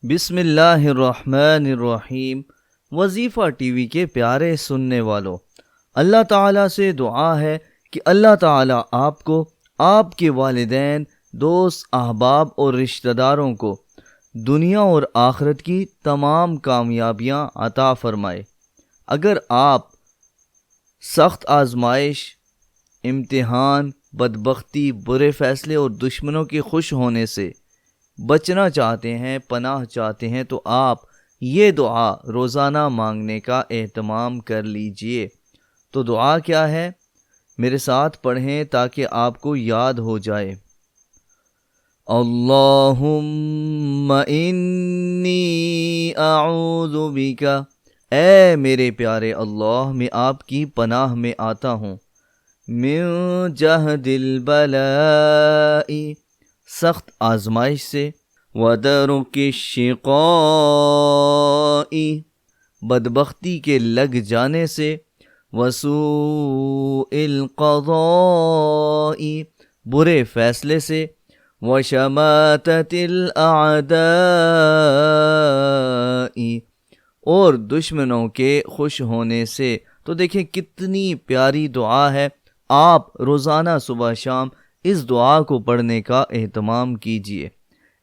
بسم اللہ الرحمن الرحیم۔ وظیفہ ٹی وی کے پیارے سننے والوں، اللہ تعالیٰ سے دعا ہے کہ اللہ تعالیٰ آپ کو، آپ کے والدین، دوست، احباب اور رشتہ داروں کو دنیا اور آخرت کی تمام کامیابیاں عطا فرمائے۔ اگر آپ سخت آزمائش، امتحان، بدبختی، برے فیصلے اور دشمنوں کے خوش ہونے سے بچنا چاہتے ہیں، پناہ چاہتے ہیں، تو آپ یہ دعا روزانہ مانگنے کا اہتمام کر لیجئے۔ تو دعا کیا ہے؟ میرے ساتھ پڑھیں تاکہ آپ کو یاد ہو جائے۔ اللہم انی اعوذ بک، اے میرے پیارے اللہ، میں آپ کی پناہ میں آتا ہوں، من جہد البلاء، سخت آزمائش سے، ودرک الشقاء، بدبختی کے لگ جانے سے، وسوء القضاء، برے فیصلے سے، وشماتت الاعداء، اور دشمنوں کے خوش ہونے سے۔ تو دیکھیں کتنی پیاری دعا ہے۔ آپ روزانہ صبح شام اس دعا کو پڑھنے کا اہتمام کیجیے۔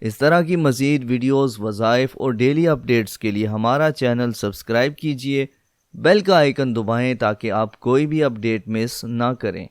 اس طرح کی مزید ویڈیوز، وظائف اور ڈیلی اپڈیٹس کے لیے ہمارا چینل سبسکرائب کیجیے، بیل کا آئیکن دبائیں تاکہ آپ کوئی بھی اپڈیٹ مس نہ کریں۔